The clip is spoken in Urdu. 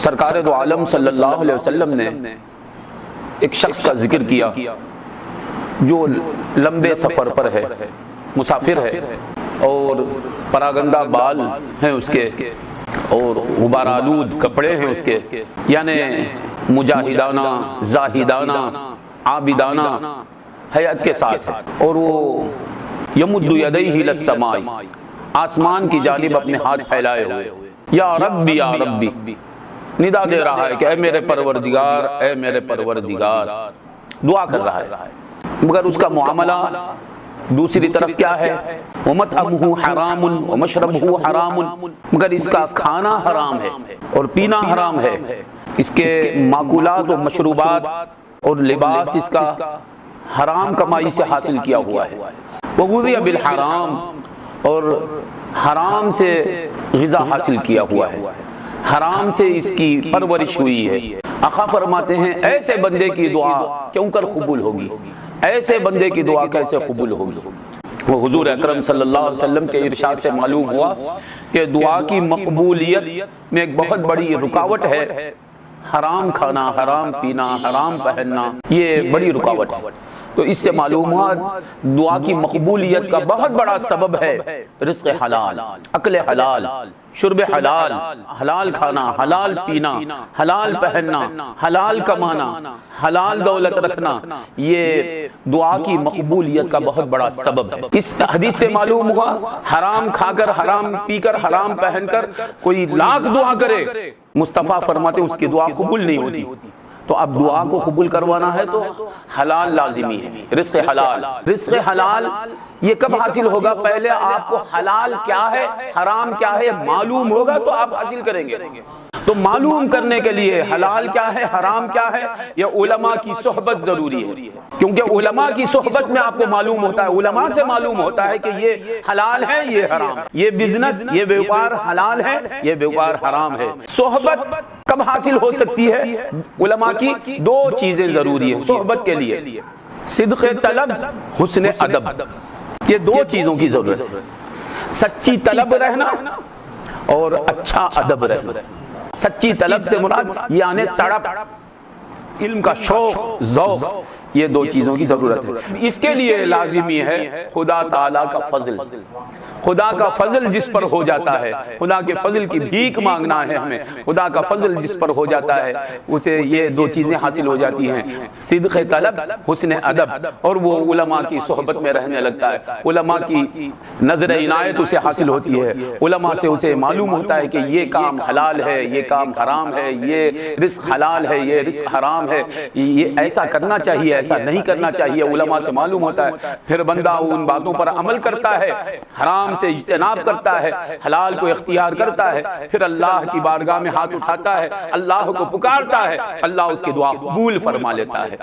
سرکار دو عالم صلی اللہ علیہ وسلم نے ایک شخص کا ذکر کیا جو لمبے سفر پر ہے، مسافر ہے، اور پراگندہ بال ہیں اس کے اور غبار آلود کپڑے ہیں اس کے، یعنی مجاہدانہ، زاہدانہ، عابدانہ حیات کے ساتھ ہے، اور وہ یمد یدیہ الی السماء، آسمان کی جانب اپنے ہاتھ پھیلائے ہوئے، یا ربی یا ربی ندا دے رہا ہے کہ اے میرے پروردگار، اے میرے پروردگار، دعا کر رہا ہے، مگر اس کا معاملہ دوسری طرف کیا ہے؟ وَمَطْعَمُهُ حَرَامٌ وَمَشْرَبُهُ حَرَامٌ، مگر اس کا کھانا حرام ہے اور پینا حرام ہے، اس کے ماکولات و مشروبات اور لباس اس کا حرام کمائی سے حاصل کیا ہوا ہے، وَغُذِيَ بِالْحَرَام، اور حرام سے غذا حاصل کیا ہوا ہے، حرام سے اس کی پرورش ہوئی ہے۔ آقا فرماتے ہیں ایسے بندے کی دعا کیوں کر قبول ہوگی، ایسے بندے کی دعا کیسے قبول ہوگی؟ وہ حضور اکرم صلی اللہ علیہ وسلم کے ارشاد سے معلوم ہوا کہ دعا کی مقبولیت میں ایک بہت بڑی رکاوٹ ہے حرام کھانا، حرام پینا، حرام پہننا، یہ بڑی رکاوٹ ہے۔ تو اس سے معلوم ہوا دعا کی مقبولیت کا بہت بڑا سبب ہے رزق حلال، اکل حلال، شرب حلال، حلال کھانا، حلال پینا، حلال پہننا، حلال کمانا، حلال دولت رکھنا، یہ دعا کی مقبولیت کا بہت بڑا سبب ہے۔ اس حدیث سے معلوم ہوا حرام کھا کر، حرام پی کر، حرام پہن کر کوئی لاکھ دعا کرے، مصطفیٰ فرماتے اس کی دعا قبول نہیں ہوتی۔ تو اب دعا کو قبول کروانا ہے تو حلال لازمی ہے، رزق حلال۔ رزق حلال یہ کب حاصل ہوگا؟ پہلے آپ کو حلال کیا ہے، حرام کیا ہے معلوم ہوگا تو آپ حاصل کریں گے۔ تو معلوم کرنے کے لیے حلال کیا ہے، حرام کیا ہے، یہ علماء کی صحبت ضروری ہے، کیونکہ علماء کی صحبت میں آپ کو معلوم ہوتا ہے، علماء سے معلوم ہوتا ہے کہ یہ حلال ہے، یہ حرام، یہ بزنس، یہ بیوپار حلال ہے، یہ بیوپار حرام ہے۔ صحبت کب حاصل ہو سکتی ہے؟ علماء کی دو چیزیں ضروری ہیں صحبت کے لیے، صدق طلب، حسن ادب، یہ دو چیزوں کی ضرورت ہے، سچی طلب رہنا اور اچھا ادب رہنا۔ سچی طلب سے مراد یعنی تڑپ، علم کا شوق، ذوق، یہ دو چیزوں کی ضرورت ہے۔ اس کے لیے لازمی ہے خدا تعالیٰ کا فضل، خدا کا فضل جس پر ہو جاتا ہے، خدا کے فضل کی بھیک مانگنا ہے ہمیں، خدا کا فضل جس پر ہو جاتا ہے اسے یہ دو چیزیں حاصل ہو جاتی ہیں، صدق طلب، حسن ادب، اور وہ علماء کی صحبت میں رہنے لگتا ہے، علماء کی نظر عنایت اسے حاصل ہوتی ہے، علماء سے اسے معلوم ہوتا ہے کہ یہ کام حلال ہے، یہ کام حرام ہے، یہ رزق حلال ہے، یہ رزق حرام ہے، یہ ایسا کرنا چاہیے، ایسا نہیں کرنا چاہیے، علماء سے معلوم ہوتا ہے۔ پھر بندہ ان باتوں پر عمل کرتا ہے، حرام سے اجتناب کرتا ہے، حلال کو اختیار کرتا ہے، پھر اللہ کی بارگاہ میں ہاتھ اٹھاتا ہے، اللہ کو پکارتا ہے، اللہ اس کی دعا قبول فرما لیتا ہے۔